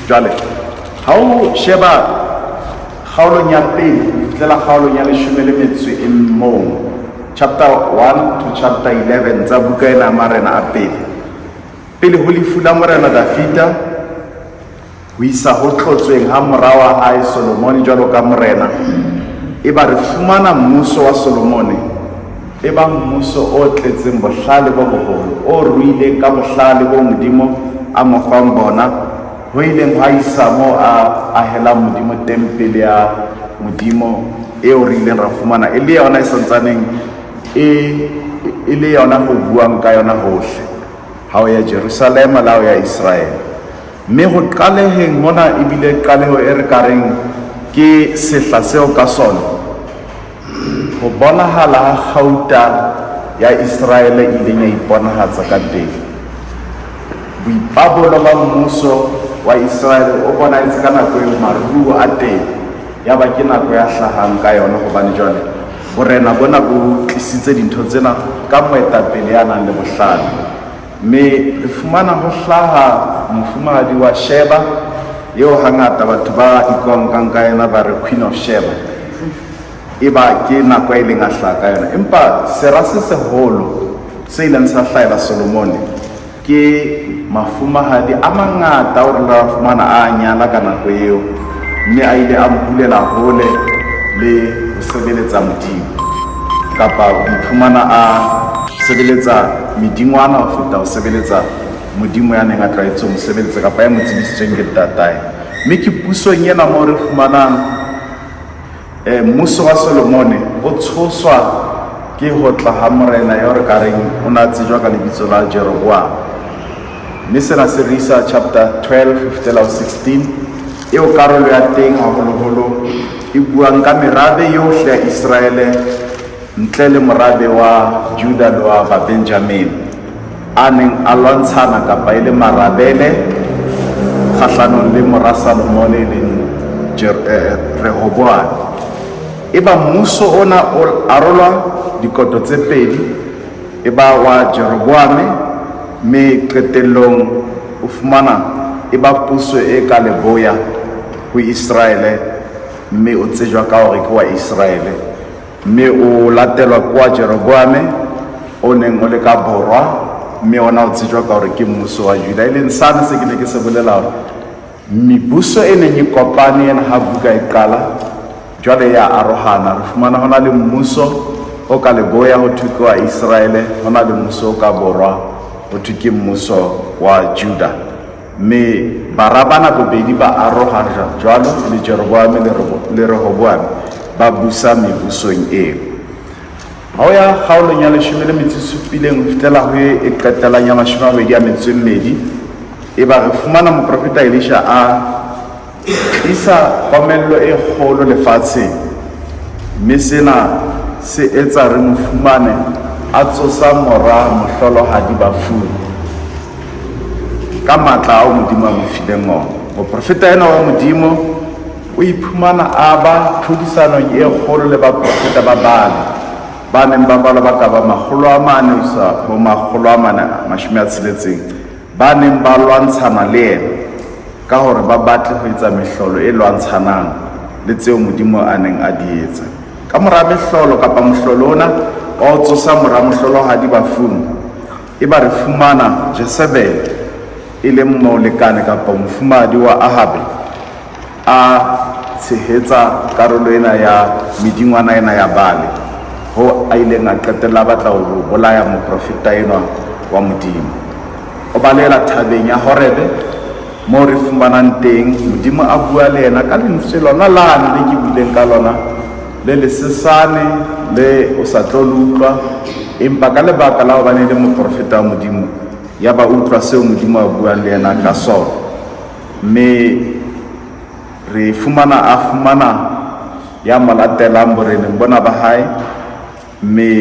Jwale ha o sheba kgaolong ya pele tlela kgaolong ya 11 chapter 1 to chapter 11 tsa buka ena marena a pele ho lefu la morena Dafita ho isa ho tlotsweng ha morao wa hae Solomon jwalo ka morena, e ba re fumana mmuso wa Solomon e ba mmuso o tletseng bohlale bo boholo, o ruileng ka bohlale bo Modimo a mo fang bona, ho ileng ha isa mo a ahela Modimo tempele ya Modimo eo re ileng ra fumana e le yona e santsaneng e le yona ho buang ka yona hohle ha o ya Jerusalem la o ya Israel. Mme ho qaleheng mona ebile qaleho e re kareng ke sehla seo ka sona ho bonahala ha kgauta ya Israel e ileng ya iponahatsa ka teng. Boipabolo ba mmuso wa Israel o bona e ka nako eo maruo a teng ya ba ke nako ya hlahang ka yona hobane jwale borena bona bo tlisitse dintho tsena ka moetapele ya nang le bohlale. Mme re fumana ho hlaha mofumahadi wa Sheba eo hangata batho ba ikonkang ka yena ba re Queen of Sheba, e ba ke nako e leng a hlaha ka yona. Empa sera se seholo se ileng sa hlahela Solomon ke mafumahadi a mangata o re la fumana a nyala ka nako eo, mme a ile a mpulela hole le ho sebeletsa Modimo kapa ho iphumana a sebeletsa medingwana ho feta ho sebeletsa Modimo ya neng a tlwaetse ho sebeletsa kapa ya mo tsebisitsweng ke tatae. Mme ke pusong ena moo re fumanang mmuso wa Solomon o tshoswa ke ho tla ha morena ya re kareng o na tsejwa ka lebitso la Jeroboam. Mme sena se re isa chapter 12 fifthela 16 eo karolo ya teng haholoholo e buang ka merabe yohle ya Israele ntle le morabe wa Juda le wa Benjamin a neng a lwantshana kapa e le marabele kgahlanong le mora Solomon e leng Rehoboam. E ba mmuso ona o arolwa dikoto tse pedi, e ba wa Jeroboam, mme qetellong o fumana e ba puso e ka leboya ho Israele, mme o tsejwa ka hore ke wa Israele, mme o latelwa kwa Jeroboam o neng o le ka borwa, mme ona o tsejwa ka hore ke mmuso wa Juda. E leng sane se ke ne ke se bolela hore mebuso e neng e kopane ena ha buka e qala jwale ya arohana. Re fumana hona le mmuso o ka leboya ho thwe ke wa Israele, hona le mmuso o ka borwa ho thwe ke mmuso wa Juda, mme barabana bobedi ba arohana jwalo le Jeroboam le Rehoboam ba busa mebusong eo. Ha o ya kgaolong ya 17 ho fihlela ho e qetelang ya 22 e ba re fumana moprofeta Elisha a tlisa komello e kgolo lefatsheng, mme sena se etsa re mo fumane a tsosa mora mohlolohadi bafung ka matla ao Modimo a mo fileng ona. Moprofeta ena wa Modimo o iphumana a ba tlhodisanong e kgolo le baprofeta ba Baale ba neng ba balwa ba ka ba 400 ho isa ho 460 ba neng ba lwantshana le yena ka hore ba batle ho etsa mehlolo e lwantshanang le tseo Modimo a neng a di etsa. Ka mora mehlolo kapa mohlolo ona wa ho tsosa mora mohlolohadi bafung, e ba re fumana Jezebel e leng molekane kapa mofumahadi wa Ahabe a tshehetsa karolo ena ya medingwana ena ya Baale, ho a ileng a qetella batla ho bolaya moprofeta enwa wa Modimo. O balela thabeng ya Horebe moo re fumanang teng Modimo a bua le yena ka lentswe lona lane le ke buileng ka lona le lesesane le o sa tlo utlwa, empa ka lebaka la hobane le moprofeta wa Modimo ya ba utlwa seo Modimo a buang le yena ka sona. Mme re fumana ya malatelang boreneng bona ba hae, mme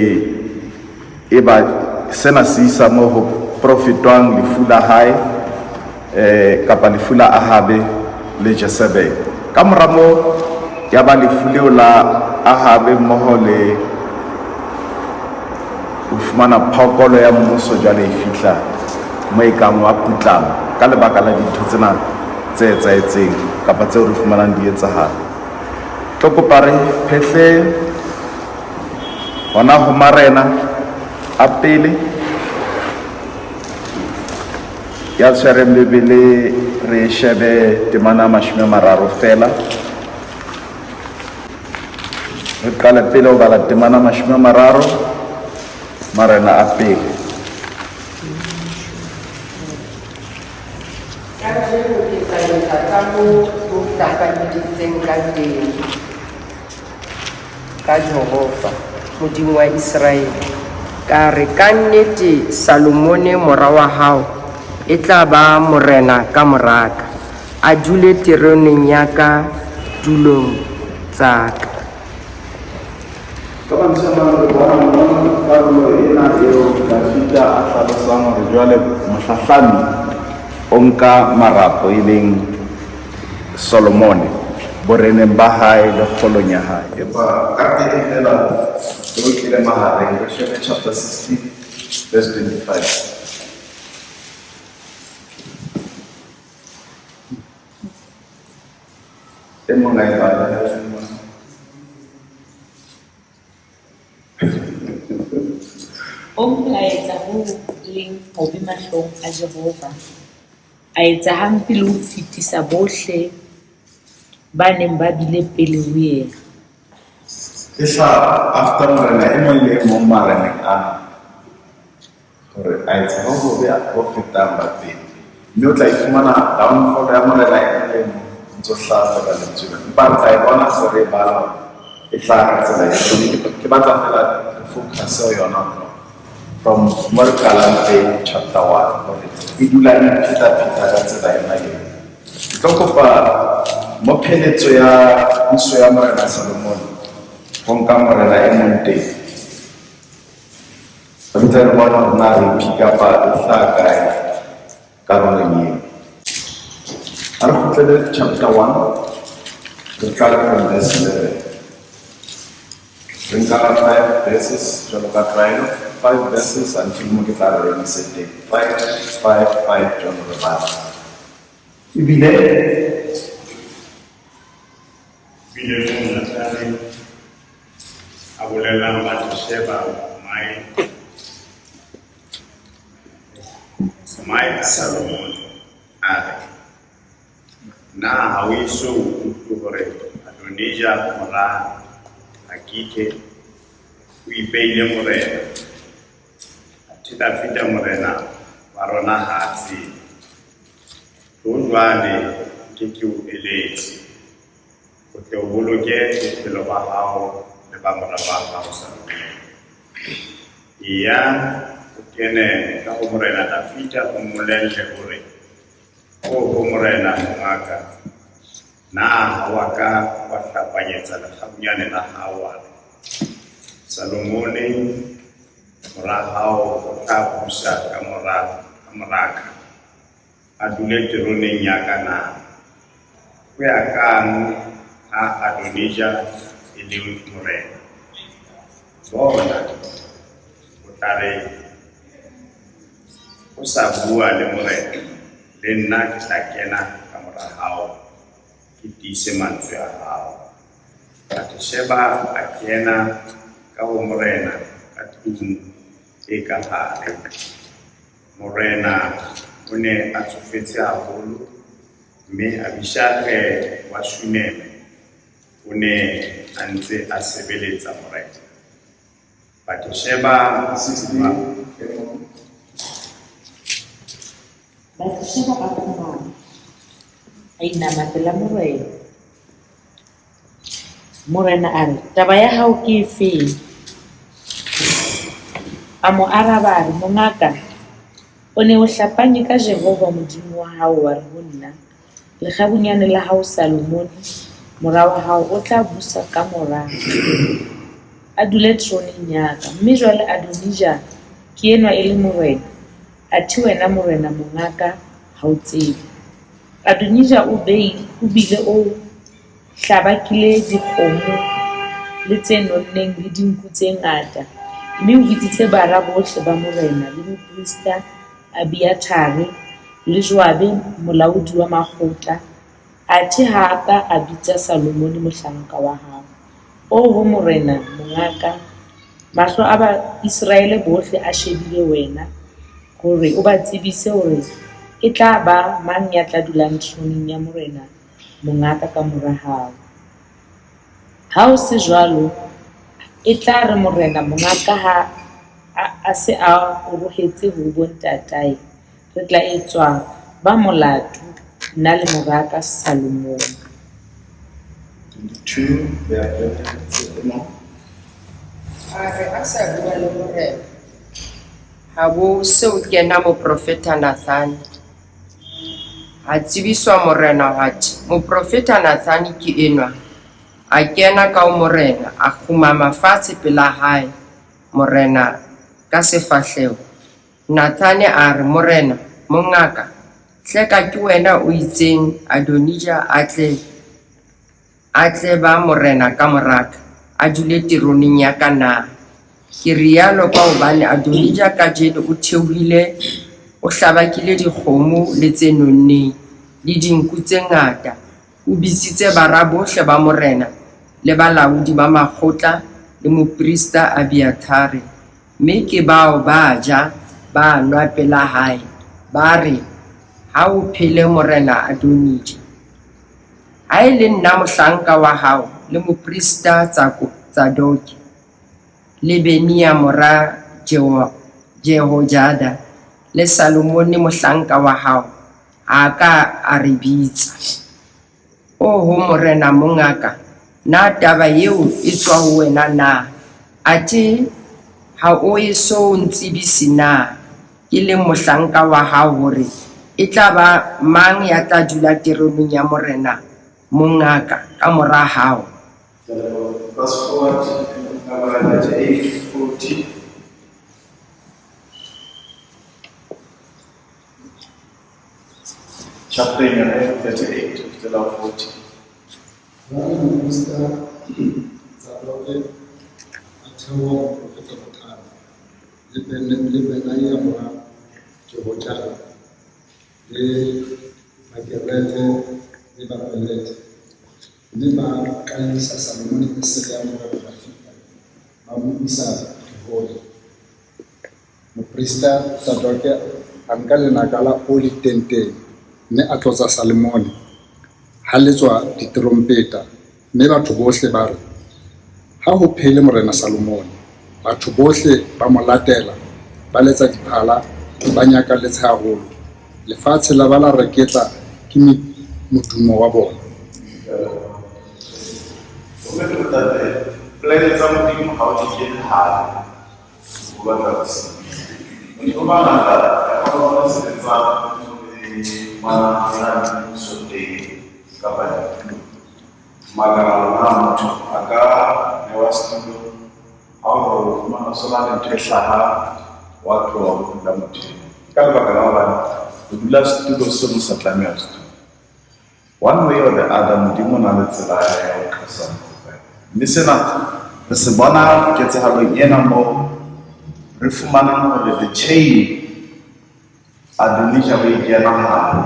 e ba sena se isa moo ho profitwang lefu la hae kapa lefu la Ahabe le Jezebel. Ka mora moo ya ba lefu leo la Ahabe mmoho le o fumana phokolo ya mmuso jwale e fihla mo e kang wa putlama ka lebaka la dintho tsena tse etsahetseng kapa tseo re fumanang di etsahala. Tlo kopa re phehle hona ho marena a pele ya tshwereng Bebele, re shebe temana 30 fela. Re qale pele ho bala temana 30, marena a pele. Ka Jehova Modimo wa Israel, ka re ka nnete Salomone mora wa hao e tla ba morena ka moraka, a dule tereneng ya ka, dulong tsa ka. Ka bantshana re bona karolo ena eo Dafita a hlalosang hore jwale mohlahlami o nka marapo e leng Solomone boreneng ba hae le kgolong ya hae. Empa ka pele fela re tlile mahareng, re shebe chapter 16 verse 25. O molaetsa ho leng hobe mahlong a Jehova, a etsa hampe le ho fetisa bohle ba neng ba bile pele ho yena. Esa after morena e mong le mong mareneng ana hore a etsa ho bobe ho fetang ba pele, mme o tla ifumana downfall ya morena e le ntso hlahla ka lentswe. Empa re tla e bona se re bala e tla tsela ke batla fela focus ho yona from Markalante chapter 1 hore e dula e pheta-pheta ka tsela yona eo. Ke tlo kopa mo pheletso ya puso ya morena Solomon ho nka morena e mong teng. Re ntse re bona hore na re pick-up e hlaha kae karolong eo. Ha re kgutlele chapter 1, re qala from verse 11. Re nka 5 verses jwalo ka tlwaelo, 5 verses until mo ke tla re remise teng. 5 jwalo re bala. Ebile Monatlane a bolelang Bathsheba mai a Salomon a re, na ha o eso utlwe hore Adonija mora Hagite o ipeile morena, athe Dafita morena wa rona ha a tsebe. Jwale ke o eletse o tle o boloke bophelo ba hao le ba mora ba hao Salomon. Iya o kene ka ho morena Dafita o mmolelle hore o morena mongaka, na ha wa ka wa hlapanyetsa lekgabunyane la hao wa Salomone mora hao o tla busa ka moraka, a dule tereneng ya ka na? Ho ya kang ha Adonija e le morena? Bona o tla re o sa bua le morena, le nna ke tla kena ka mora hao ke tiise mantswe a hao. Bathsheba a kena ka ho morena ka tlung e ka hare. Morena o ne a tsofetse haholo, mme Abishage wa Shuneme o ne a ntse a sebeletsa morena. Bathsheba Bathsheba a fumana a inama pela morena. Morena a re, taba ya hao ke efeng? A mo araba a re, mongaka, o ne o hlapanye ka Jehova Modimo wa hao wa re ho nna, lekgabunyane la hao Salomone mora wa hao o tla busa ka mora, a dule troneng ya ka. Mme jwale Adonija ke enwa e le morena, athe wena morena mongaka ha o tsebe. Adonija o bile o hlabakile dikgomo le tse nonneng le dinku tse ngata, mme o bitsitse bara bohle ba morena le moprista Abiathare le Joabe molaodi wa makgotla athe ha a ka a bitsa Salomone mohlanka wa hao. O ho morena mongaka, mahlo a ba Israele bohle a shebile wena hore o ba tsebise hore e tla ba mang ya tla dulang throneng ya morena mongaka ka mora hao. Ha o se jwalo, e tla re morena mongaka ha a se a orohetse ho bontatae, re tla etswa ba molato nna le moraka Salomone. 22, a re a sa bua le morena ha bo seo kena moprofeta Nathane, a tsebiswa morena hati moprofeta Nathane ke enwa, a kena ka o morena a khumama fatshe pela hae morena ka sefahlego. Nathane a re morena mongaka, hleka ke wena o itseng Adonija a tle ba morena ka moraka, a dule tironeng ya ka na? Ke rialo ka hobane Adonija kajeno o theohile, o hlabakile dikgomo le tse nonneng le dinku tse ngata, o bitsitse bara bohle ba morena le balaodi ba makgotla le moprista Abiathare, mme ke bao ba ja ba nwa pela hae, ba re ha o phele morena Adonija. Ha e le nna mohlanka wa hao le moprista Tsadoki le Benia mora Jehojada le Salomone mohlanka wa hao a ka a re bitsa. O ho morena mongaka, na taba eo e tswa ho wena na? Athe ha o e so ntsibisi na ke le mohlanka wa hao hore e tla ba mang ya tla dula tironeng ya morena mongaka ka mora hao? Fast forward to number 38, 40. Chapter in your head, 38 to 40. Rani Musa Zadoke Atawa Profeta Matana Libenaya Mwa Jehoiada Le Magerete Le Bapelete Le Ba Kanisa Salomoni Eseya Mwa Bafika Mamu Isa Kihori Moprista Zadoke Ankale Nakala Oli Tente ne a tlotsa Salomone ha le tswa ditrompeta, mme batho bohle ba re ha ho phele morena Salomone, batho bohle ba mo latela ba letsa diphala ba nyaka letse haholo, lefatshe la ba la reketla ke modumo wa bona. Plane tsa modimo ha o di kene hale o batla ho sebetsa. O ba ngata ya bona ho sebetsa mana so teng kapa magara a motho a ka newa setulo ha o fumana sola le ntho e hlaha wa tloha ho dula motho ka lebaka la hobane ho dula setulo se mo sa tlameha setulo. One way or the other modimo na le tsela ya ho thusa mme sena re se bona ketsahalong ena mo re fumanang hore the chain Adonija ba ikena hare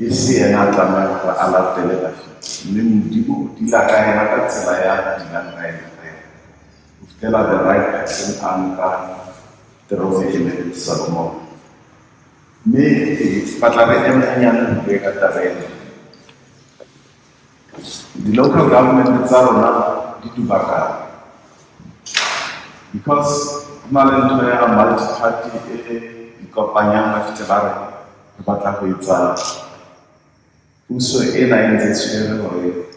e se yena a tlameha hore a latele Dafite, mme modimo o dila ka yena ka tsela ya dilang ka yena ho fitlhela the right person a nka toromo ene Solomon. Mme batla re eme hanyane ho bue ka taba ena. Di-local government tsa rona di dubakane because ho na le ntho ya multi-party e kopanyang ba fitlhe ba re re batla ho etsa puso ena e ntse tshwere hore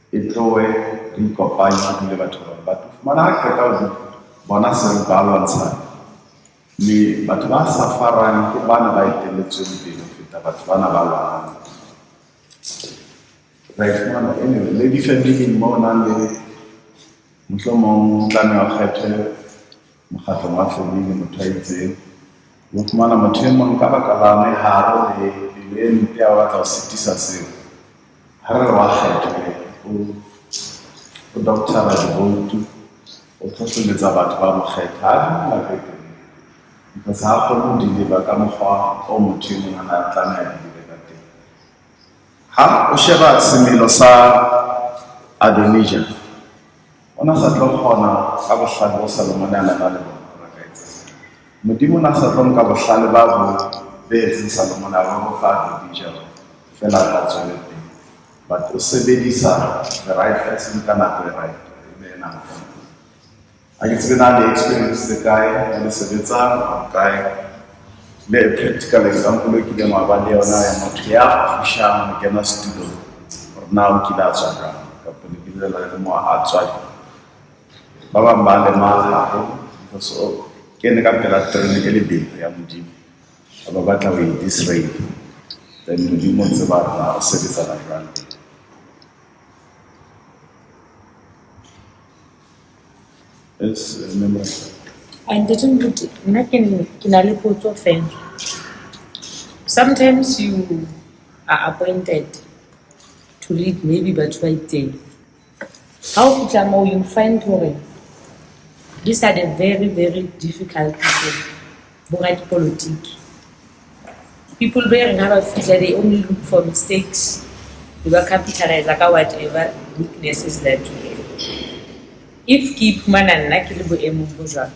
e tlowe re ikopanye ho dule batho ba batho fumana ha qeta ho bona se re ba lwantshana mme batho ba sa farang ke bana ba etelletsweng pele ho feta batho bana ba lwanang. Anyway, le di-family mo nang le mohlomong tlameha ho kgethwe mokgatlong wa family motho a itseng o fumana motho e mong ka baka la meharo le mpe a batla ho sitisa seo ha re wa kgethwe o doctora diboutu o tlhohleletsa batho ba mo kgetha ha la pepele because ha kgone ho deliver ka mokgwa o motho e mong a tlameha ho deliver ka teng. ha o sheba semelo sa Adonijah ona sa tlo kgona ka bohlale bo Solomon a na le bona ka etsa modimo na sa tlo ka bohlale ba bo beetseng Solomon a bo fa Adonijah fela ka tswele pele but o sebedisa the right person ka nako e right e na a ke tsena le experience the guy le sebetsa guy le practical example ke le mabale yona ya motho ya pushang ke na studio or now ke la tsaka ka pele ke le mo a tswa ba ba mbale mahlo so ke ne ka pela trene ke le bebe ya modimo ba batla go disrail then modimo tse ba na sebetsa la jwang remember And didn't put sometimes you are appointed to lead maybe but right day. How you find these are the very, very difficult people. Politics. People bearing have a feature they only look for mistakes. They will capitalize like whatever weaknesses that you have. If keep man and nakilibo emumboja.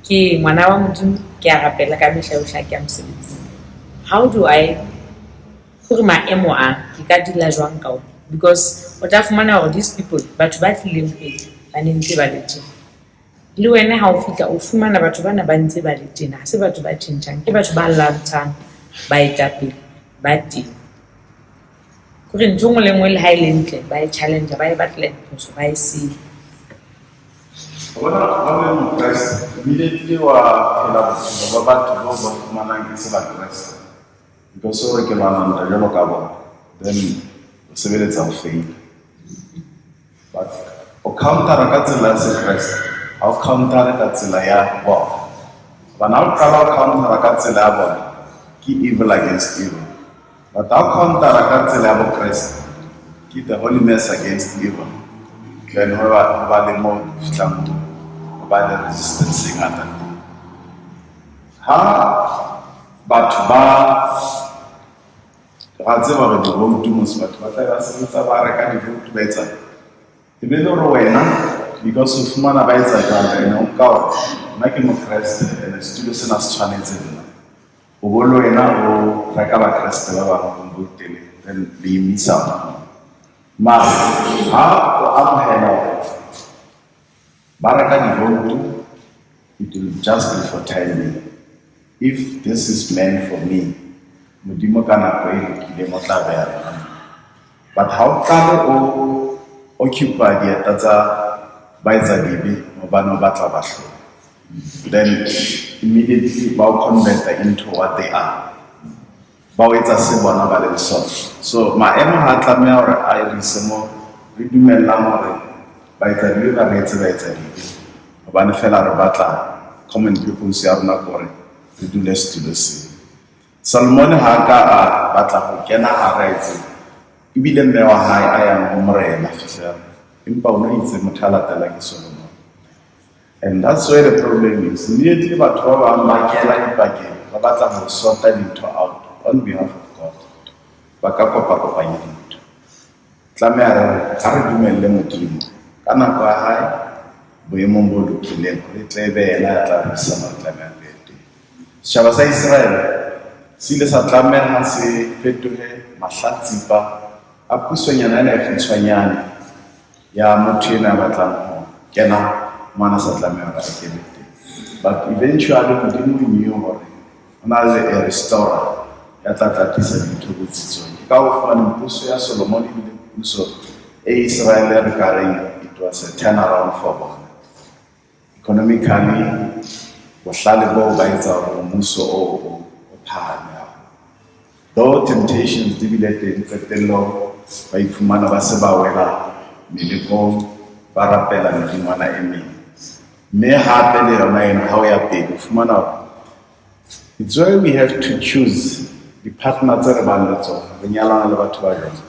Ke mwana wa modimo ke a rapela ka mehla o hlaka mosebetsi how do I gore maemo a ke ka dila jwang ka ona because o tla fumana hore these people batho ba tlileng pele ba ne ntse ba le tjena le wena ha o fitla o fumana batho bana ba ntse ba le tjena ha se batho ba tjentjang ke batho ba lantshang ba etapele ba teng gore ntho ngwe le ngwe le ha ile ntle ba e challenge ba e battle phoso ba e see. When Christ immediately wa phela botshelo ba batho ba ba fumanang ke se ba Christ because so re ke bana nda jalo ka bona then o sebeletsa o fail but o counter ka tsela ya se Christ o counter ka tsela ya bona bana o qala o counter ka tsela ya bona ke evil against evil but o counter ka tsela ya Christ ke the holiness against evil then ba le mo fitlang by the resistance ngata ha batho ba ga tseba re di vote mos batho ba tla se tsa ba re ka di vote ba etsa e be lo wena because of mana ba etsa ka rena o ka na ke mo Christ and studio sena se tshwanetse nna o bolo wena o ra ka ba Christ ba ba go botele then be misa ma ha o amhela Baraka di vote, it will just be for time. If this is meant for me, modimo kana ko e kile mo tla ba. But how can o occupy the tata ba etsa dibe mo bana ba tla ba hlo. Then immediately ba convert into what they are. Ba etsa se bona ba le so maemo ha tlameha hore a irise mo re dumella hore ba etsa dilo ba etsa ba ne fela re batla common people se a rona gore re dule studio se Solomon ha ka a batla go kena a raitse ibile mme wa hae a yang go morena fihla empa o no itse mothala tala ke Solomon and that's where the problem is immediately batho ba ba makela dipakeng ba batla go sorta dintho out on behalf of God ba ka kopanya dintho tlamea re ga re dumelle modimo kana kwa hae boemong bo lokileng re tlebe ena tla bisa matlamea pete setjhaba sa Israele se ile sa tlameha se fetohe mahlatsipa a pusonyana e fitshwanyane ya motho ena batlang ho kena mana sa tlameha ba kebete but eventually modimo knew hore ona le a restorer ya tla tlatisa dintho botsitsong ka o fana puso ya Solomon le puso e Israele re ka reng it was a turnaround for them. Economically, bohlale bo ba etsa hore mmuso o phahame. Though temptations di bile teng fetello ba iphumana ba se ba wela melekong ba rapela medimana e meng. Mme hape le yona ena ha o ya pele o fumana it's why we have to choose the partner tse re bang le tsona re nyalana le batho ba jwang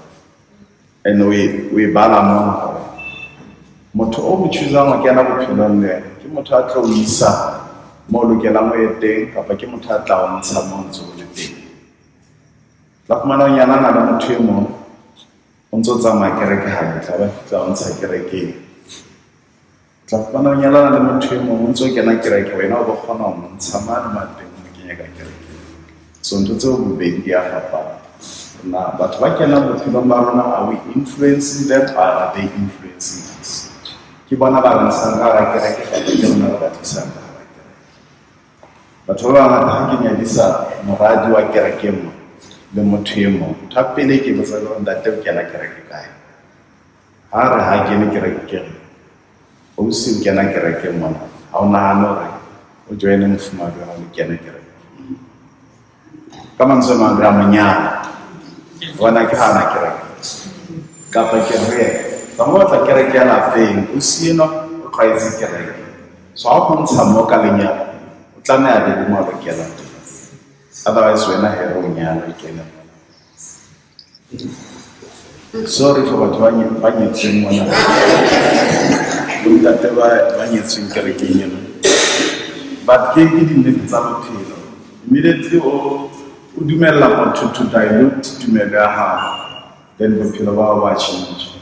and we bala mona motho o mo choosang wa kena bophelong le ke motho a tla o isa mo lokelang o ye teng kapa ke motho a tla o ntsha mo ntse o le teng tla fumana o nyalana le motho e mong o ntso tsamaya kereke hantle a ba fitla o ntsha kerekeng tla fumana o nyalana le motho e mong o ntso kena kereke wena o bo kgona ho mo ntsha mane mateng o mo kenya ka kerekeng so ntho tseo bobedi di a fapana na batho ba kenang bophelong ba rona are we influencing them or are they influencing us ke bona ba re ntshang ka hara kereke ke rona ba tlisang ka hara kereke batho ba bangata ha ke nyadisa moradi wa kereke mo le motho e mong ntho ya pele ke botsa le ntate o kena kereke kae ha re ha kene kereke kere o se o kena kereke mona ha o nahane hore o joine mofumahadi wa hao le kene kereke ka mantswe a mang re a monyana bona ke hana kereke kapa ke re ka mo tla kereke ya lapeng o sieno o tlwaetse kereke so ha o ntsha mo ka lenyalo o tlameha le mo lo kena otherwise wena hero nyalo ikena sorry for batho ba nyetseng mona ntate ba nyetseng kerekeng ena but ke dinnete tsa bophelo immediately o dumella motho to dilute tumelo ya hao then bophelo ba hao ba change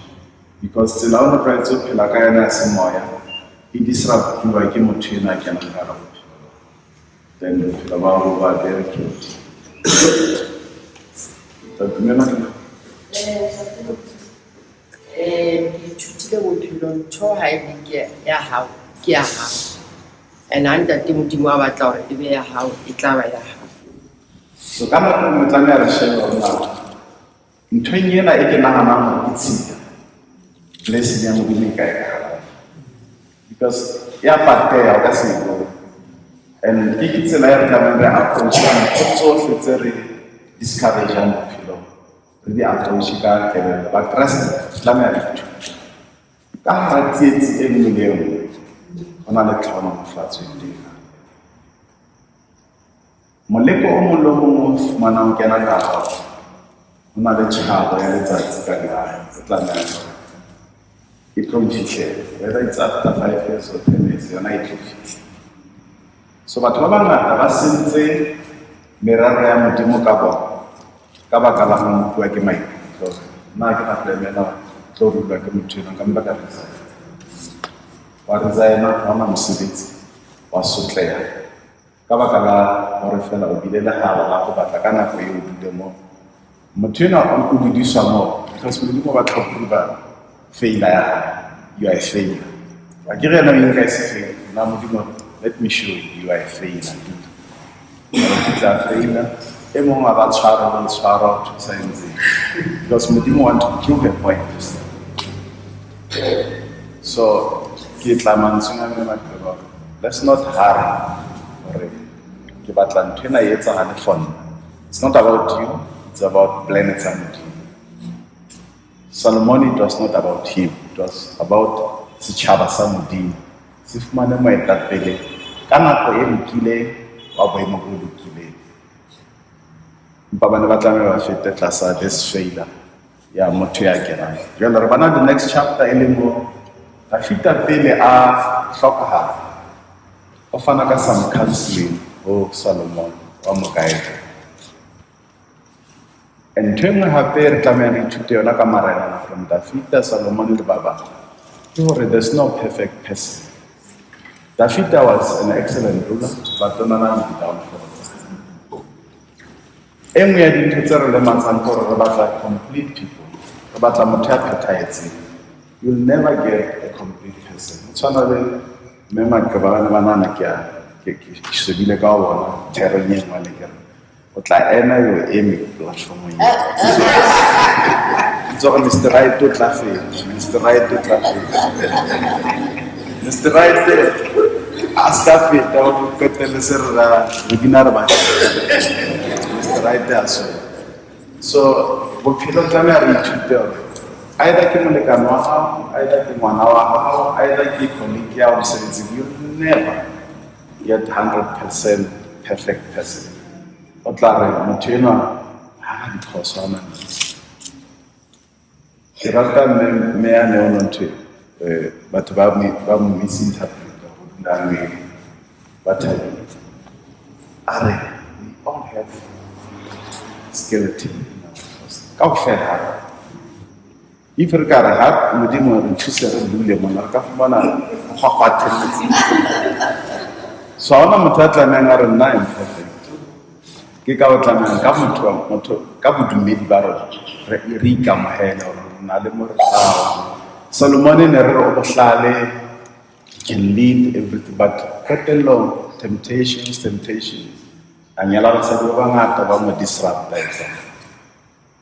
because tsela o tlwaetse ho phela ka yona ya semoya e disruptiwa ke motho ena a kenang ka hara bophelo then bophelo ba hao ba very cute dumela ithutile bophelong ntho ha e le ke ya hao ke ya hao and ha ntate modimo a batla hore e be ya hao e tla ba ya hao so ka nako nngwe tlameha re shebe hore na nthong ena e ke nahanang hore ke tshila blessing ya modimo e kae ka hara because ya pateha o ka se e bone and ke tsela ya re tlamehang re approach-ang ntho tsohle tse re discourage-ang bophelong re di approach ka kelello but rest tlameha re ithute ka hara tsietsi e nngwe le nngwe ho na le tlhonolofatso e teng moleko o mong le o mong o fumanang kena ka hao ho na le tjhabo ya letsatsi ka ngayo o tlameha e tlo mfihlella whether it's after 5 years or 10 years yona e tlo fihla so batho ba bangata ba sentse meraro ya modimo ka bona ka baka la ho bua ke maikutlo nna ke na tlemela tlo bua ke motho ena ka mbaka resign wa resign ha ona mosebetsi wa sotleha ka baka la hore fela o bile le haba la go batla ka nako eo o bile mo motho ena o budiswa mo because modimo ba tlhopholoba failure ya you are a failure wa ke rena le ka se failure na modimo let me show you are a failure you are a failure e mong a ba tshwara le tshwara to science because modimo want to prove a point so ke tla mantswe a me matlelo let's not hurry hore ke batla ntho ena e etsagale for nna it's not about you it's about planets and modimo Solomon, it was not about him, it was about setjhaba sa modimo se fumane moetapele ka nako e lokile wa boemo bo lokileng empa bana ba tlameha ba fete tlasa this failure ya motho ya kenang jwale re bana the next chapter e leng mo a feta pele a hlokahala o fana ka some counseling ho Solomon wa mokaedi and ntho engwe hape re tlameha re ithute yona ka marena from Dafita, Solomon le ba bang ke hore there's no perfect person. Dafita was an excellent ruler but o na le downfalls. E nngwe ya dintho tse re lematsang ke hore re batla complete people, re batla motho ya phethahetseng. You'll never get a complete person. O tshwana le mme Maqebane banana ke shebile ka bona thereng e nngwe le kere o tla ena yo eme platformong so Mr. Right o tla fela Mr. Right o tla fela Mr. Right a ska feta o qetelle se re bina re ba Mr. Right a so bophelo tlameha re ithute hore either ke molekane wa hao either ke ngwana wa hao either ke colleague ya mosebetsing you never get 100% perfect person. O tla re motho ena ha diphoso a mantsi ke rata mme ya ne ono ntho batho ba misinterpreta go dula mmele but we all have skeleton kaofela. If re ka re ha Modimo re thusa re dule mona re ka fumana go kgwathelletse. So ha ona motho a tlamehang a re nna imperfect. Ke ka o tlamehang ka motho ka bodumedi ba rona re ikamohela hore re na le morao. Solomon ne re o bohlale can lead everything, but qetellong temptations a nyala basadi ba bangata ba mo disrupta etsa.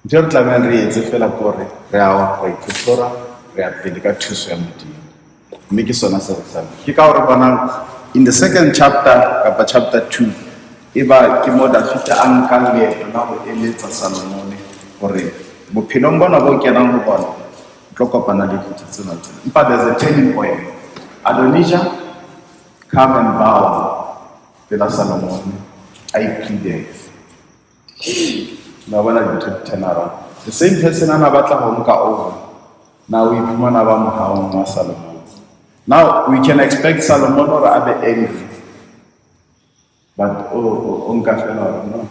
Ntho re tlamehang re etse fela ke hore re a ikotlora re a pele ka thuso ya Modimo. Mme ke sona se re tsang ke ka hore bonang in the second chapter kapa chapter 2 eba ke mo Dafita a nkang leeto la ho eletsa Solomon hore bophelong bona bo kenang ho bona tlo kopana le dintho tsena tsena. But there's a turning point. Adonijah come and bow pela Solomon. I pleaded. Now when I took 10 around, the same person ana batla ho nka over. Now we iphumana ba mohaong wa Solomon. Now we can expect Solomon or other angry. But onka fela no.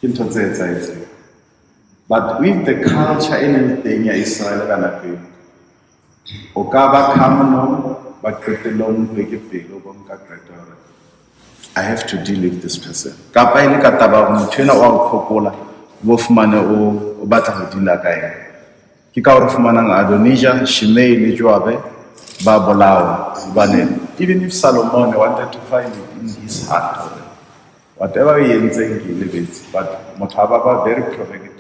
Into tse. But with the culture and everything ya Israel kana pe. O ka ba kamano ba qetelong be ke pelo bo nka qeta hore I have to deal with this person. Kapa ile ka taba motho ena wa khopola bo fumane o batla ho dila ka ena. Ke ka hore fumanang Adonijah, Shimei le Joabe ba bolawa hobane even if Solomon wanted to find it in his heart whatever he entseng ke lebetse, but motho ba very provocative.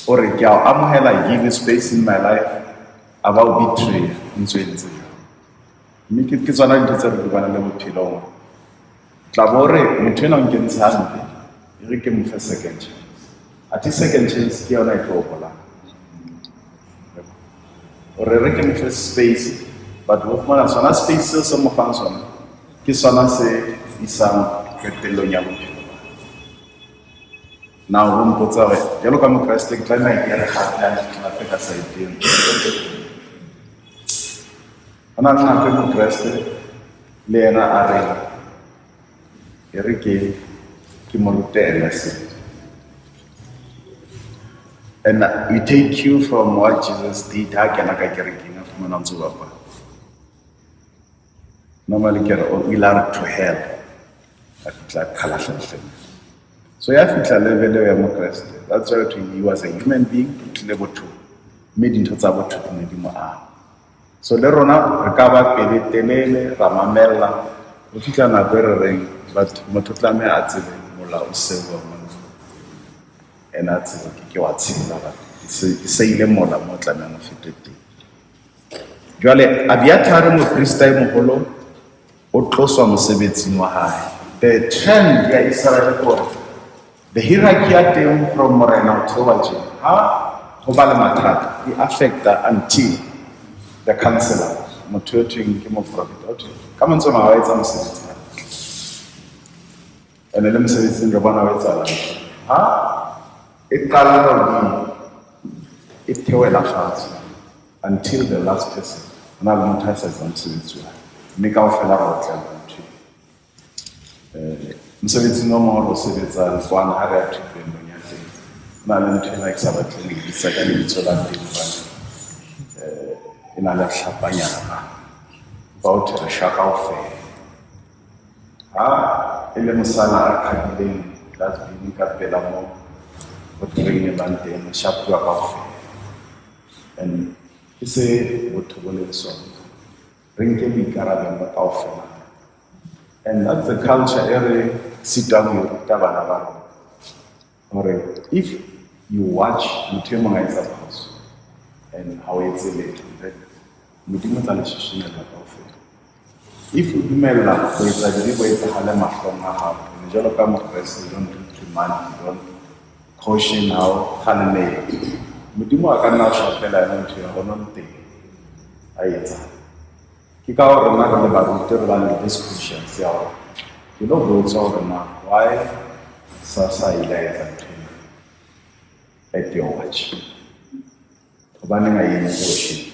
Or ke a amohela give space in my life about betray ntse ntse. Mme ke tswana ntse tse re bana le bophelo. Tla bore motho ena o nkentsha hampe e re ke mo fa second chance. Ati second chance ke yona e tlo bola. Or re ke mo fa space but wo fumana sona space se mo fang sona ke sona se isang qetellong ya bophelo. Now one puts away. Yellow come Christ take time I get a hard time to take a side deal. Another happen Christ Lena Are Erike Kimorute and we take you from what Jesus did. How can I get a king of Mananzuapa? Normally get we learn to hell like Kalashan. So you have to level of Christ. That's why he was a human being, level 2, made into Zabo to Medima. So the Rona, recover, Pelele, Ramamella, Utica ring, but Mototlame at Mola Silver and at Kiwatsi. Say the Mola Motlaman of 50. Jolly Abiatarum of Christai Moholo, or close on the Sebits in Wahai. The trend is Israel. The hierarchy came from Morena Theology. It affects until the councillor, Mototing, Kimoprophet. Come on, some of our services. And let me say this in the one of its it can't be it until the last person. And I'll not have some services. Make our fellow msebetsi no more o sebetsa fwana ha re a thupeng monyateng na le ntho ena ke sa batleng le ditsa ka lebitso la teng ba ena le hlapanyana ba o tere shaka o fe ha ele mosala a khabileng las bini ka pela mo o tere bang teng shapu ka o fe and ise botho bo le sona re nke boikarabelo ba kaofela. And that's the culture every sit down with Tabanaba. Or if you watch Mutemangai's house and how it's related, that Mutimotalishin if you do Mela, there's a delivery to Halema from Mahab, and the Jolokam press, you don't do money, you don't caution how Haname. Mutimo can now shop and to your own thing. I Kikao remember about the discussions. You know, those are why Sasa Ilaya at your watch. Abaning I in worship.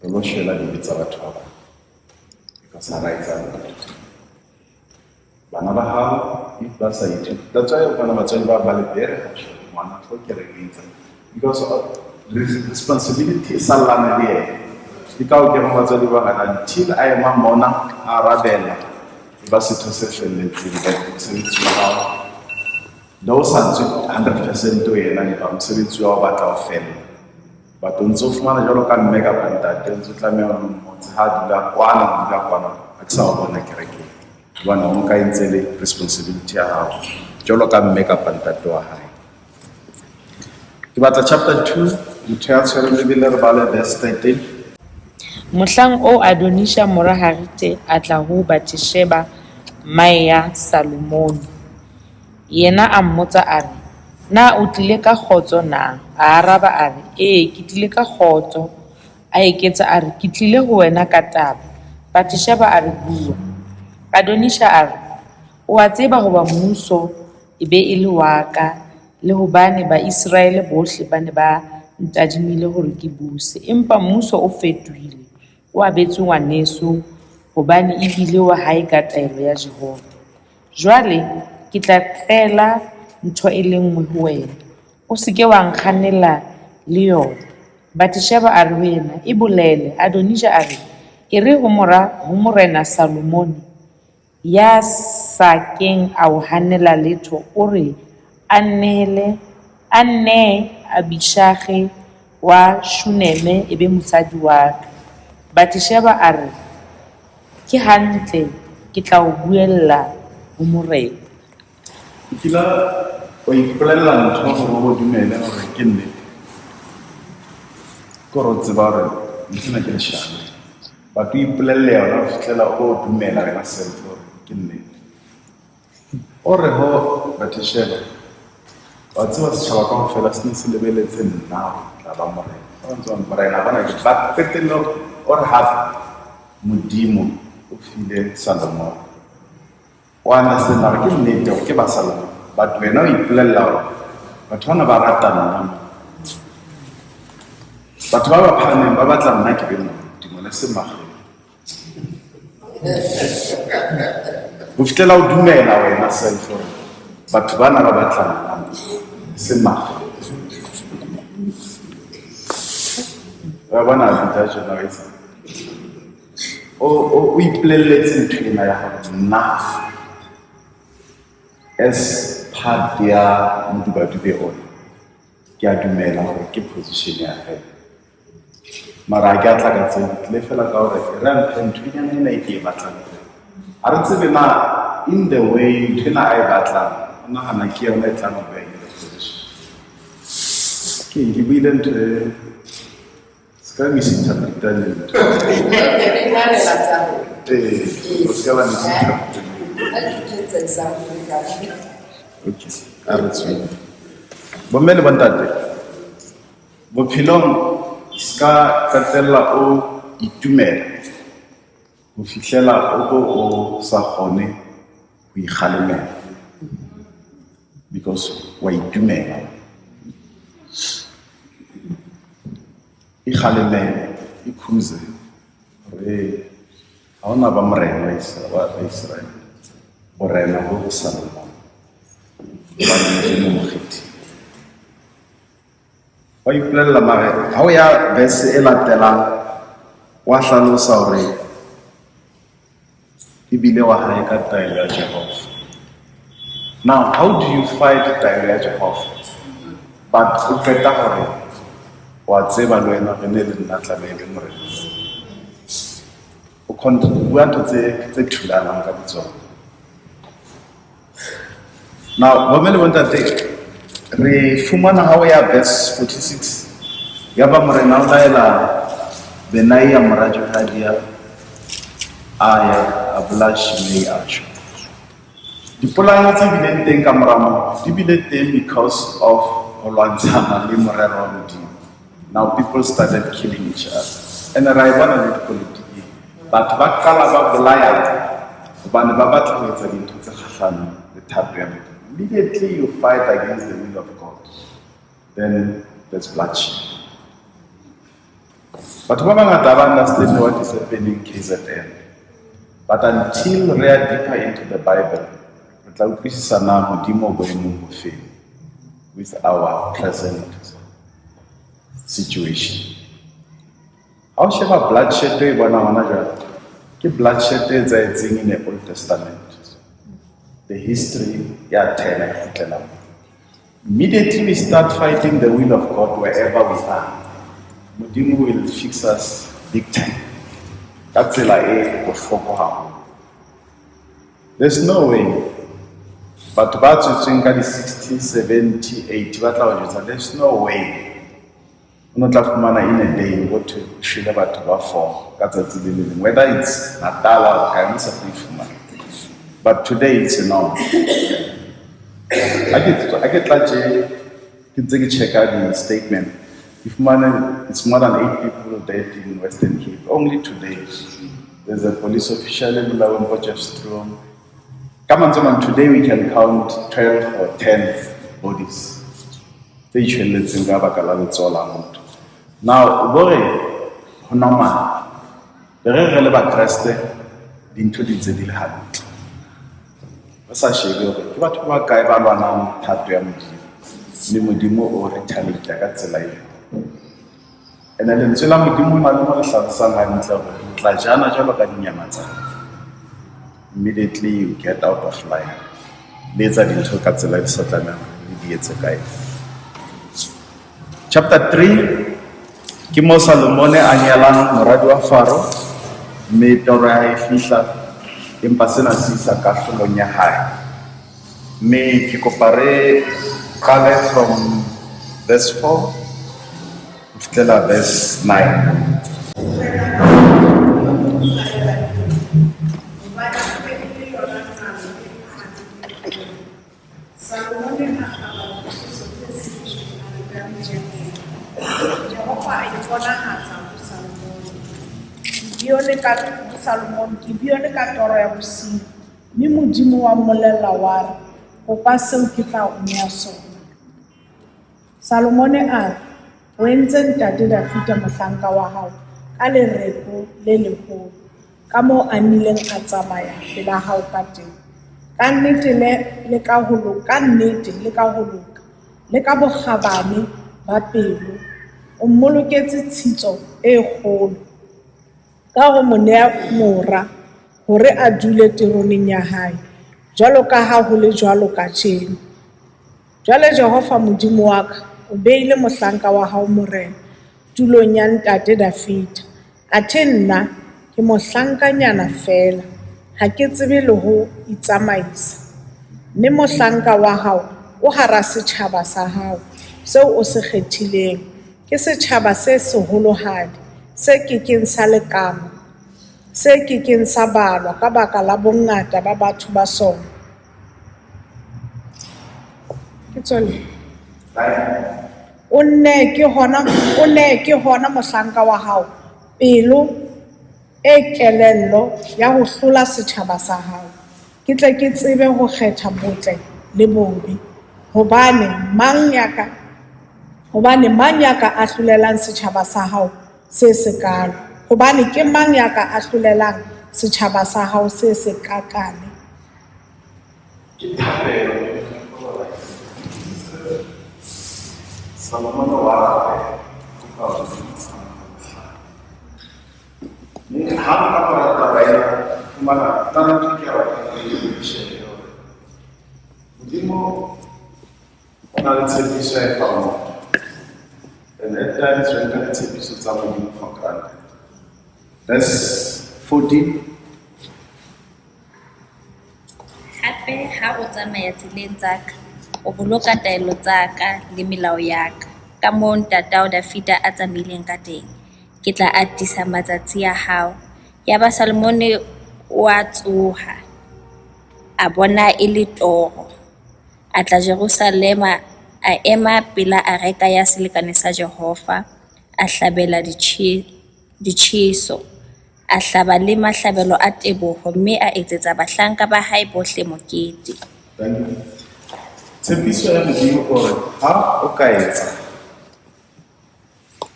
The Roshella de Bitzavatua because I write that. Banaba, if that's a that's why Panamachamba Balibera, ngwana tlo kerekeitsa because responsibility e sallane le ena. Ke ka o ke re batswadi ba gana until a ema mona a arabela e ba setho se felletseng mosebetsi wa gago le o santswe 100% o ena ne ba mosebetsi wa o batla o fella but o ntse o fumana jalo ka mme kapa ntate o ntse o tlameha o mmotse ha dula kwana a ke sa o bona kerekeng bona o nka e ntse le responsibility ya gago jalo ka mme kapa ntate wa hae. Ke batla chapter 2 motho ya tshwereng lebile re bale verse 13. Mohlang o Adonisha mora Harite a tla ho Bathsheba mae ya Salomone. Yena a mmotsa a re, na o tlile ka kgotso na? A araba a re, ee ke tlile ka kgotso. A eketsa a re, ke tlile ho wena ka taba. Bathsheba a re, bua. Adonisha a re, o a tseba hoba mmuso e be e le wa ka le hobane ba Israele bohle ba ne ba ntadimile hore ke buse, empa mmuso o fetohile o abetse ngwaneso hobane ebile wa hae ka taelo ya Jehova. Jwale ke tla qela ntho e le nngwe ho wena, o se ke wa nkgannela le yona. Bathsheba a re ho yena, e bolele. Adonisha a re, e re ho morena Salomone ya sa keng a o hanela letho o re a nne Abishage wa Shuneme e be mosadi wa ka. Bathsheba a re, ke hantle, ke tla o buella ho morena. Kila o ipolella ntho gore o dumele gore ke nnete kore o tseba gore ntsena ke leshano but o ipolelle yona go fitlhela o dumela wena self gore ke nnete o re ho Bathsheba wa tseba setšhaba ka go fela se ne se lebeletse nna tla ba morena bona ke ba qetelelo o re ha modimo o file Salomon o understand gore ke nnete gore ke ba Salomon but wena o ipolella gore batho bana ba ratana nna batho ba ba phahameng ba batla nna ke be modimo le semageng o fitlhela o dumela wena self gore batho bana ba batla nna semageng ba bona dita jona etsa o ipolelletse ntho ena ya gore nna as part ya modubadube ona ke a dumela gore ke position ya gae mara ke a tla ka tsela le fela ka gore re mphe ntho enyana ena e ke e batlang a re tsebe na in the way ntho ena a e batlang o nagana ke yona e tlang go beya le position ke buile ntho e se ka misinterpreta le ntho o se ka ba misinterpreta. Okay, a re tsweng bomme le bontate bophelong ska qetella o itumela go fihlela o sa kgone go ikgalemela because wa itumela ikgalemela ikhuze re ha ona ba morena wa Israel borena bo Salomon ba le mokgethi wa ipolella mare ha o ya verse e latelang wa hlalosa hore ibile wa hae ka taelo ya Jehova. Now how do you fight taelo ya Jehova but o feta hore wa tseba le wena re ne le nna tlamehile morena o bua ntho tse thulanang ka botsona. Now bomme le bontate re fumana ha o ya verse 46 ya ba morena o laela Benaya morajohadia aya a bula Shimei a tjho dipolane tse bileng teng ka moramo di bile teng because of ho lwantshana le morero wa Modimo. Now people started killing each other and ra e bona le dipolitiki batho ba qala ba bolayana hobane ba batla ho etsa dintho tse kgahlanong le thapo ya Modimo. Immediately you fight against the will of God, then there's bloodshed. But we don't understand what is happening in KZN. But until we are deeper into the Bible, we will see Modimo going on. with our present situation. How sheba bloodshed e bona hona jwale? Ke bloodshed e etsahetseng in the Old Testament. The history ya 10 immediately we start fighting the will of God wherever we are. Modimo will fix us big time. That's the there's no way. But about the 60, 70, 80, there's no way. Not in a day, you go to Shila Batuba for whether it's Natal or Kaisa. But today it's a no. I get like check out the statement. If it's more than 8 people dead in Western Cape, only today. There's a police official in Potchefstroom. Come on, today we can count 12 or 10 bodies. Now, Honoma, the relevant rest into the Zedil habit. What Kaiba Tatuam Nimudimo or retaliate at life. And then Sulamudimo Maluma Sang Lajana Jolokanyamata. Immediately you get out of line. Laser into Katsela Satana, Chapter 3 Kimo Salomone Anyalan Moradua Faro, Metora Fisha, Impasena Sisa Castolonia High. Me Kikopare Kale from verse 4, Stella verse 9. Salomon ki bione ka toro ya bosi mi modimo wa molela wa go pa seo ke tla o nya sona. Salomone a o entse ntate Dafita mohlanka wa hao ka lereko le leholo ka mo a nileng a tsamaya pela hao ka teng ka nnete le ka holoka le ka bogabane ba pelo o mmoloketse tshitso e kgolo ka go mo nea mora hore a dule tironeng ya hae jwalo ka ha ho le jwalo ka tjena. Jwale Jehova modimo wa ka o beile mohlanka wa hao morena tulong ya ntate Dafita. Athe nna ke mohlankanyana fela ha ke tsebe le ho itsamaisa. Mme mohlanka wa hao o hara setjhaba sa hao seo o se kgethileng ke setjhaba se seholohadi se kekeng sa lekamo se kekeng sa balwa ka baka la bongata ba batho ba sona. Ke tsole o ne ke hona mohlanka wa hao pelo e kelello ya ho hlola setjhaba sa hao ke tle ke tsebe ho kgetha botle le bobe hobane mang ya ka a hlolelang setjhaba sa hao se sekalo hobane ke mang ya ka a hlolelang setjhaba sa hao se sekakane. And at times when can it's episode something for granted. Verse 14. Hape ha o tsamaya tseleng tsa ka o boloka taelo tsa ka le melao ya ka ka moo ntatao Dafita a tsamaileng ka teng ke tla atisa matsatsi a hao. Yaba Salomone wa tsoha a bona e le toro a tla Jerusalema a ema pela a reka ya selekane sa Jehova a hlabela ditjhiso a hlaba le mahlabelo a teboho mme a etsetsa bahlanka ba hae bohle mokete. Tshepiso ya Modimo gore ha o ka etsa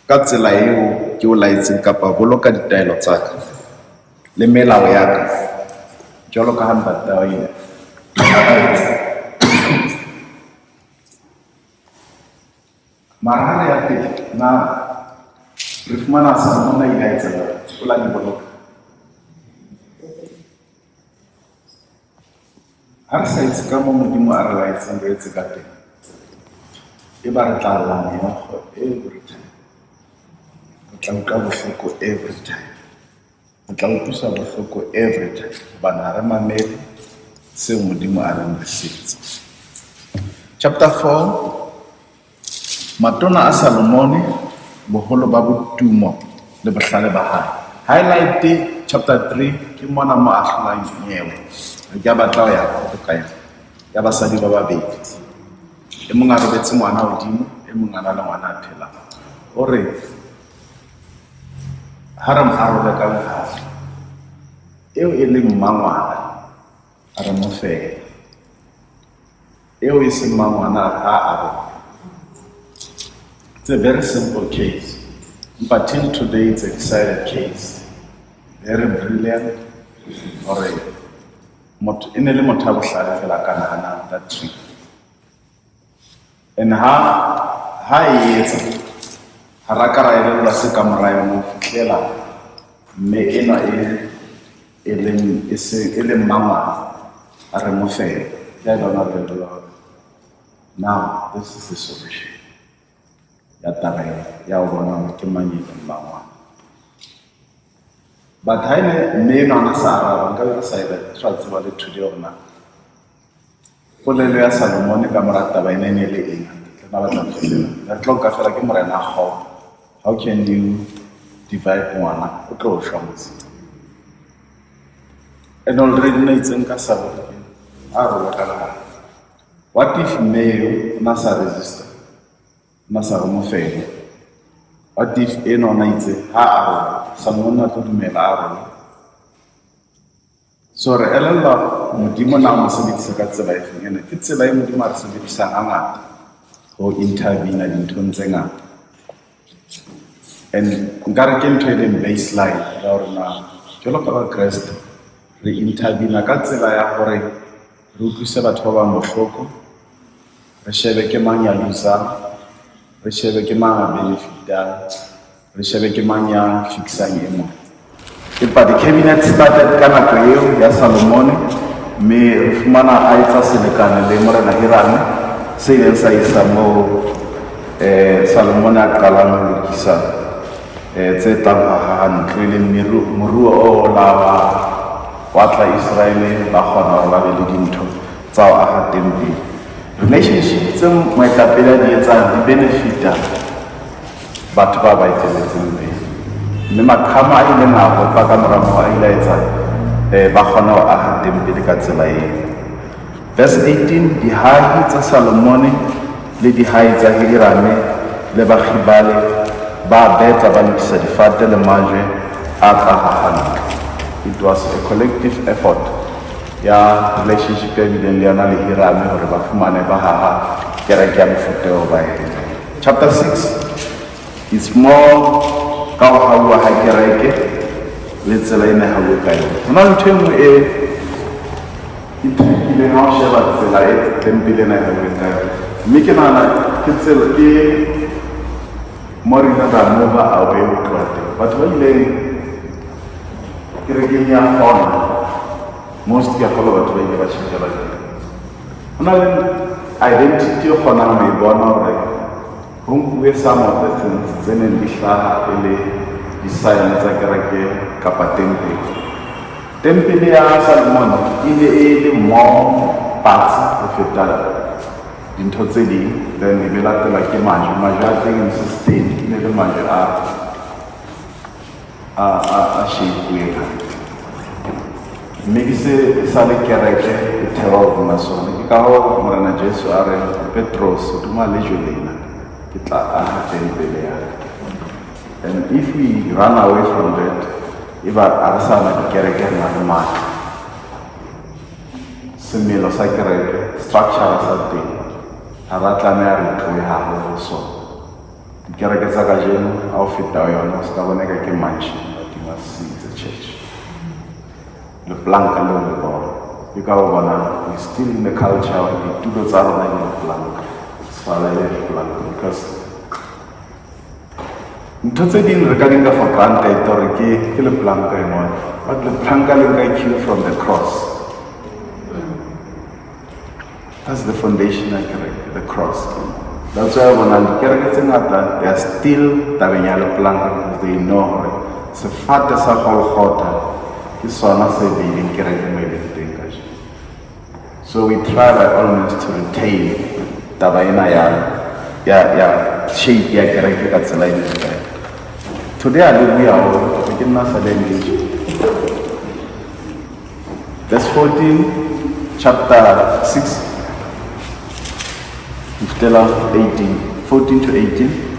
ka tsela eo ke o laetseng kapa boloka ditaelo tsa ka le melao ya ka jwalo ka ha ntate wa ena mara ha re ya teng na re fumana Salomon a ile a etsa o la di boloka. Ha re sa itse ka mo Modimo a re laetsang re etse ka teng, e ba re tla lla meokgo every time, re tla utlwa bohloko every time, re tla utlwisa bohloko every time hobane ha re mamele seo Modimo a reng re se etse. Chapter 4, matona a Salomone, boholo ba botumo le bohlale ba hae. Highlight chapter 3 ke mona mo a hlolang nyewe. Re ka batla ho ya ka ya basadi ba babedi. E mong a robetse ngwana hodimo, e mong a na le ngwana a phelang. O re ha re arole ka bohale, eo e leng mmangwana a re mo fela, eo e seng mmangwana a arole. It's a very simple case, but till today it's a decided case. Very brilliant. Alright. In a little time, that tree. And how is Harakara Sikamaraya Kela me ele mama a remove. They don't know the Lord. Now, this is the solution. But I may not Sarah, I'm going to say that trust what it today or not. Polelea Salomon Camarata by any lady. That clock after like how can you divide one? And already needs in Casaba. What if male Nasa resistor? Nasa fail? What if no needs someone not to me? So, Ella Modimo now must be second life, and it's a life of Mars with Sangamat or intervene in Tunzenga. And Garakan trade in baseline or now, Jolokava crest, re intervene a Gatsela or Rukusabatova Moshoko, Reshevekemania Lusa, Reshevekemana benefit, Reshevekemania fixing. But the cabinet started Kanakoyo, ya Salomone, me Fumana Aita Silicane, le Morena Hirane, Silence Isamo, Salomona Kalam Kisa, Zetahan, Krilin Muru o Lava, Wata Israeli, Bahana, Lavidinto, Zao Ahatembi. Relationship, some might have been the benefit, but Baba is Lema kama ile na hopa kamera mo ile etsa ba khona a hatem pele ka tsela e. Verse 18, dihai tsa Salomone le dihai tsa Hirame le ba Khibale ba betla ba lokisa difate le majwe a ka hahana. It was a collective effort ya relationship ya Liana le Hirame hore ba fumane ba haha kereke ya mofuta o ba e. Chapter 6 is more how I kereke le tsela ene ha o ka yona. Hona ntho engwe e ile ha o sheba tsela e tempile na ha o ka yona. Mme ke nana ke tsela ke morina da mova a o e utlwate. Batho ba ile kereke ya hona most ya kgolo batho ba ile ba tshela ba. Hona le identity o kgona ho e bona hore we some of the things zenen disha ele disayang tsa kereke kapa temple. Temple ya Salomon ile mo patsi ho feta dintho tse ding, then e be latela ke majwe a teng sustain ne le majwe a shapeuwa. Mme ke se sa le kereke e thewa hodima sona. Ke ka ho Morena Jesu a re Petros o duma lejwe lena. And if we run away from that, if our son kereke na mat, similar sacred structure something, aratla to we have also. Kereke sakajen outfit tayo no skaboneka ke manchi, but you must see the church. Le blanc alone the God. You go we still in the culture of the two dots are like blanc. Because ntho tse ding re ka di nka for granted hore ke le planka eno, but le planka le nka cue from the cross. That's the foundation I correct, the cross. That's why when I'm getting at that, they are still tabeng ya le planka because they know hore sefate sa Golgotha ke sona se beileng kereke mo e leng teng kajeno. So we try by all means to retain taba ena ya shape ya kereke ka tsela e ntle. Today hallelujah ke nna sa le nje. Verse 14, chapter 6, 14 to 18.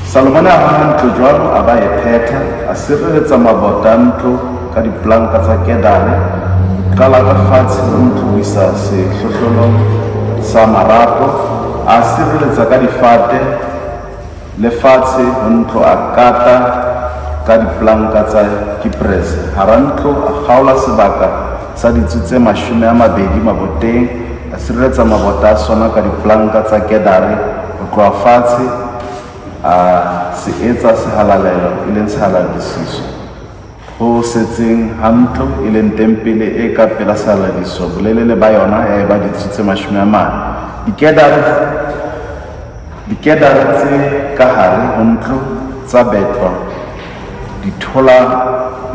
Salomon a haha ntlo jwalo a ba e phetha, a sireletsa mabota a ntlo ka diplanka tsa kedare, qala ka fatshe ho ntlo ho isa sehlohlolong sa marapo, a sireletsa ka difate le fatshe ho ntlo a kata ka diplanka tsa kiprese. Hara ntlo a kgaola sebaka sa ditsu tse 20 maboteng, a sireletsa mabota a sona ka diplanka tsa kedare ho tloha fatshe a se etsa sehalalelo e leng sehaladisiso ho setseng ha ntlo e leng tempele e ka pela sehaladiso. Bolelele ba yona ya eba ditsu tse 40. Dikedare tse ka hare ho ntlo tsa betwa dithola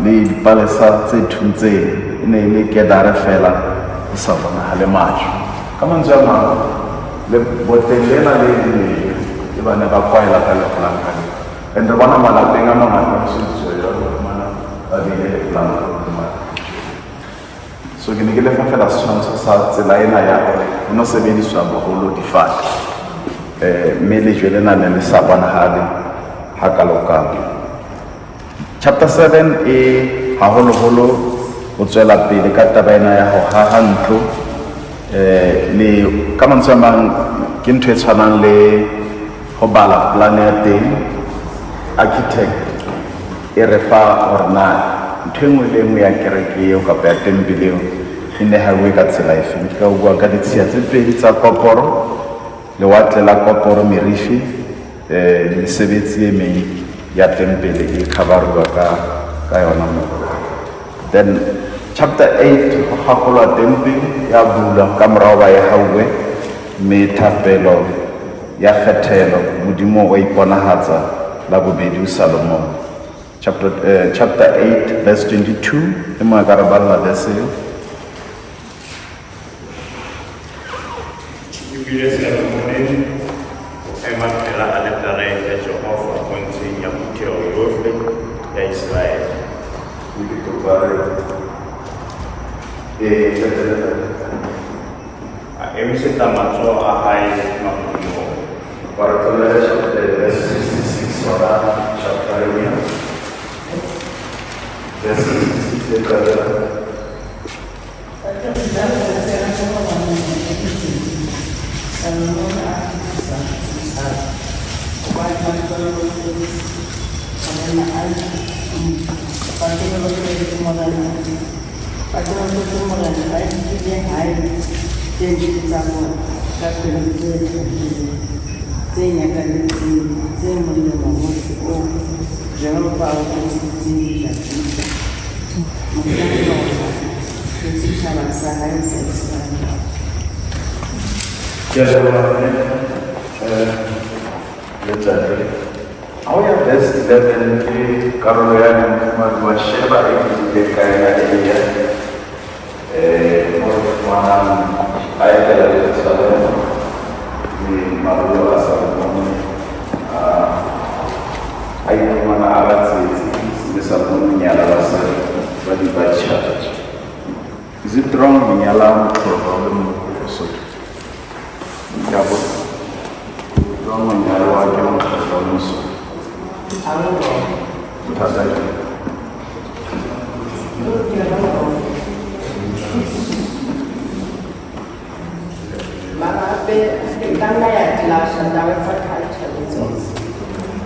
le dipalesa tse thuntseng, e ne le kedare fela e sa bonahale majwe. Ka mantswe a mang, le boteng lena le ba ne ba kwaela ka le planka, and re bona malapeng a mangata setso ya mana ba bile le planka. So ke ne ke lefa fela setshwantsho sa tsela ena ya gore ho no sebediswa boholo difate, mme lejwe lena ne le sa bonahale hakalokalo. Chapter 7 e haholoholo ho tswela pele ka taba ena ya ho haha ntlo, le ka mantswe a mang ke ntho e tshwanang le ho bala plan ya teng. Architect e re fa hore na ntho engwe le engwe ya kereke eo kapa ya tempele eo e nehawe ka tsela efe. Ke ka bua ka ditshiya tse 2 tsa koporo, lewatle la koporo, merifi, mesebetsi e meng ya tempele e coverwa ka yona moo. Then chapter 8 ho kgakolwa tempele ya bulwa ka morao ba e hauwe, mme thapelo ya kgethelo modimo wa iponahatsa la bobedi ho Salomon. Chapter 8 verse 22 e mo ka re balla verse eo. Ebile Salomone o ema phela a letare ya Jehova kontsheng ya motheo yohle ya Israele. A emisetsa matsoho a hae mahodimong. Verse 66 ora chapter 1 verse 66 Oh yeah, verse 11 karolo ya wa Sheba e kaena Elia mwana ayatela Yerusalemu ni mabulo a Salomon ayimana abatsitsi le Salomon nyala basa ba di bacha. Is it wrong nyala problem so ngabo wrong nyala wa ke problem so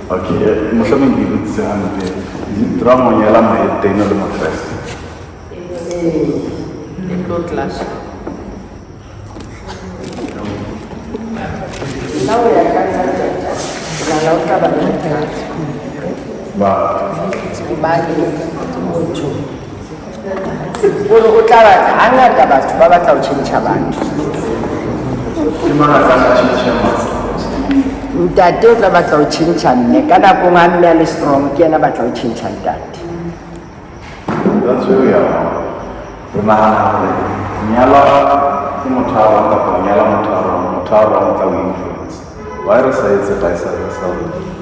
okay, mohlomong di butse hantle. Drama nyala maeteng le matrese. nna o ya ka nna tata nala o tla ba le bothata hobane motho gore o tla batla hangata batho ba batla ho tjhentjha batho ntate o tla batla ho tjhentjha mme ka nakong a mme a le strong ke yena batla ho tjhentjha ntate. That's where we are. Re nahana hore nyala ke motho a bang kapa nyala motho a bang tla o influence. Why re sa etse vice versa?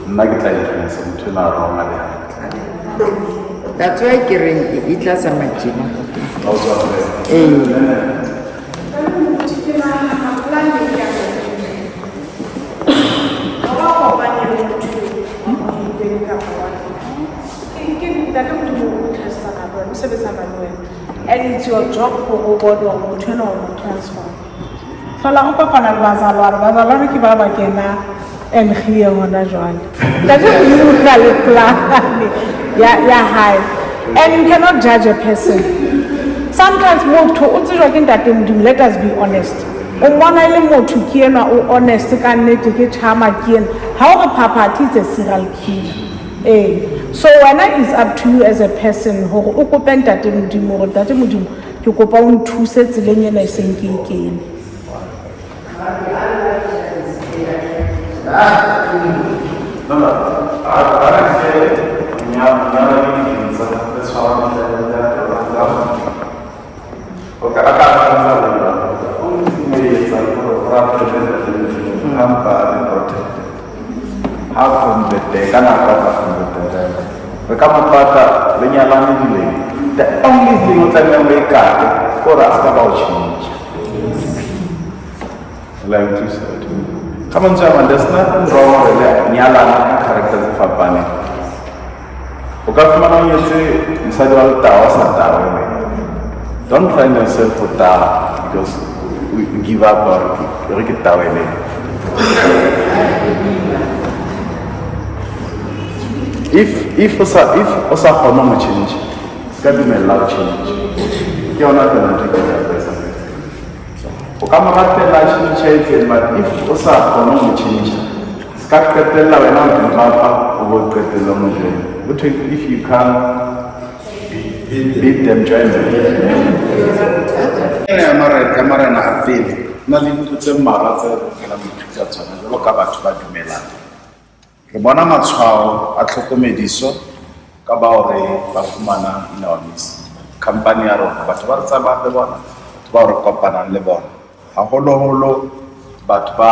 Nna ke tla influence motho na rona le hantle. That's why ke reng e tla tsamaya tjena. And it's your job for God or turn on transfer. So la go kopana le bazalwane ke ba ba kena and here hona jwale. That is you le plan ya high. And you cannot judge a person. Sometimes motho o tsejwa ke ntate modimo, let us be honest. O mona ile motho ke ena o honest ka nnete ke chama ke ena. Ha o re phaphathi is a serial killer. So when it's up to you as a person, hore o kope ntate modimo hore ntate modimo ke kopa o nthuse tseleng ena e seng ke ikene. The only thing that I make up for us about change. Like you said. Come on, German, there's nothing wrong with that. Nyala characters of Fapani. Okafumana yetse inside all towers and tower. Don't find yourself for tower because we give up or we get tower. If osa hono change, it's got to be a loud change. You're not going to take it as a change, but if osa hono change, it's got to tell la wena o mapa o go qetela mo jeng. But if you can beat them, join them. Kamara na apele na le ntse tse mara tse ka la mothuta tsona jalo ka batho ba dumelang. Re bona matshwao a tlhokomediso ka ba hore ba fumana inamis company ya rona batho ba re tsamaya le bona batho ba re kopanang le bona haholo batho ba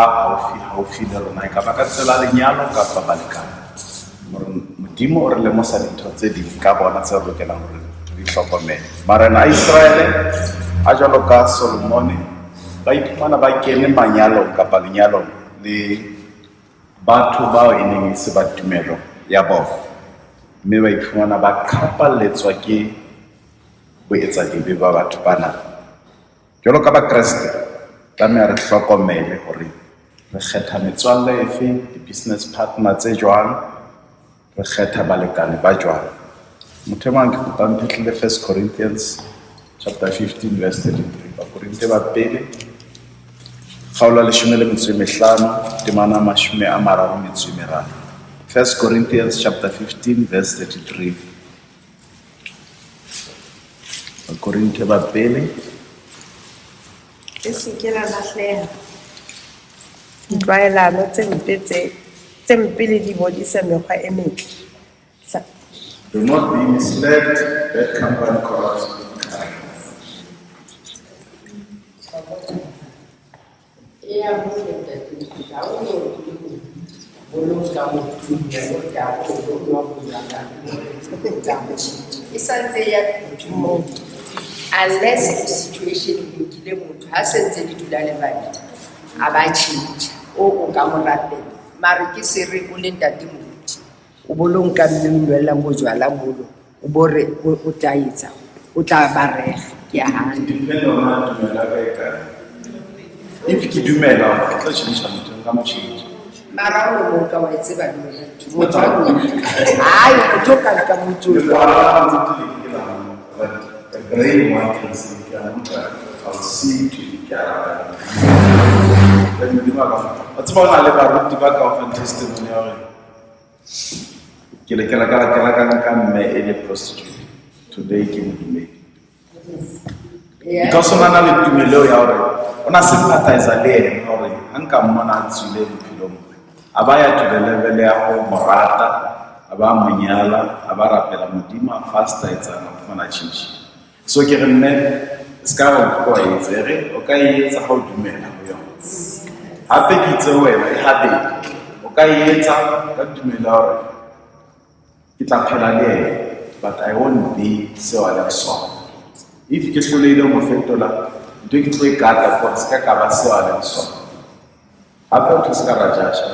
haufi le rona ka ba ka tsela lenyalo ka ba balekana modimo re le mosa dintho tse ding ka bona tse re lokelang hore re di hlokomele mara na Israel a jalo ka Solomon ba iphumana ba kene manyalo kapa lenyalo le batho bao e neng se ba tumelo ya bona mme ba iphumana ba khapalletswa ke boetsading ba batho bana jalo ka ba Kriste tlameha re hlokomele hore re kgetha metswalle efe di-business partner tse jwang re kgetha balekane ba jwang motho mang ke kopang phetlele 1 Corinthians chapter 15 verse 33 ba Korinte ba pele Khaula leshome le metso e mehlano temana mashome a mararo metso e meraro 1 Corinthians chapter 15 verse 33 Korinte ba pele e se ke la lahleha tlwaelano tse mpe le di bodisa mekgwa e metle. Do not be misled, bad company corrupts. Unless the situation lokile motho ha sentse di dula le bana a ba change o ka mo rapela mare ke se re o le ntate motho o bolong ka mmella mo jwala bolo o bore o tlaitsa o tla barega ke a handi If ki dumela tla change motho ka mo change mara o mo ka wa tseba le motho ai o toka ka motho Brain one can see, I'll see to the wa tseba hona le baruti ba ka o fang testimony ya hore ke le ke la ka mme e le prostitute today ke modumedi because o na le tumelo ya hore o na sympathizer le ena hore ha nka mmona a tswile bophelong a ba ya to the level ya ho morata a ba monyala a ba rapela modimo a fasta etsana o fumana change so ke re nne ska go go etsere o ka etsa ha o dumela ho yona hape ke itse wena e habedi o ka etsa ka dumela hore ke tla phela le ena but I won't be so alexo if ke hlolehile mo fetola ntwe ke tlo e kata for ska ka ba so alexo hape o tshika rajasha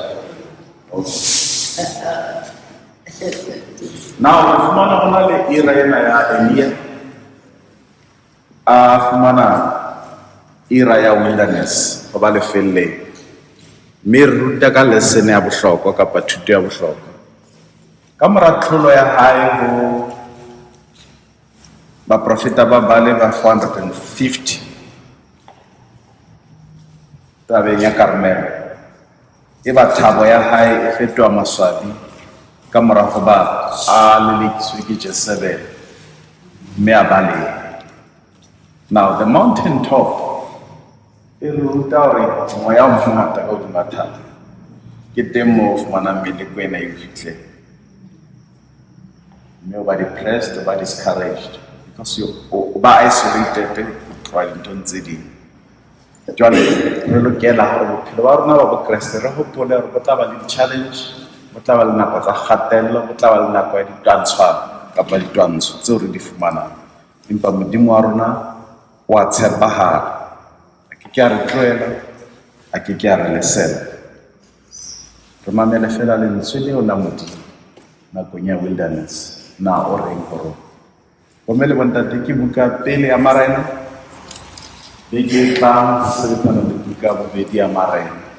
now fumana hona le ira ena ya Elia fumana ira ya wilderness go ba le felle mme ruta ka lesson ya bohlokwa kapa thuto ya bohlokwa ka mora tlholo ya hae ho ba profeta ba bale ba 450 tabeng ya Karmel e ba thabo ya hae e fetwa maswabi ka mora go ba a lelekiswe ke Jezebel mme a bale. Now the mountain top e ruta hore moya o mongata ka hodima thata ke teng moo o fumana mmele ko ena e fihle mme o ba depressed o ba discouraged because o ba isolated wa dinthong tse ding. Jwale re lokela hore bophelo ba rona ba bokreste re hopole hore bo tla ba le di-challenge, bo tla ba le nako tsa kgatello, bo tla ba le nako ya ditwantshwana kapa ditwantsho tseo re di fumanang, empa modimo wa rona wa tshepahala, a ke a re tlohela, a ke a re lesela. Re mamele fela lentswe leo la modimo nakong ya wilderness na o reng ho rona. Bomele bontate ke buka pele ya Marena e ke tlang se le buka bobedi ya Marena.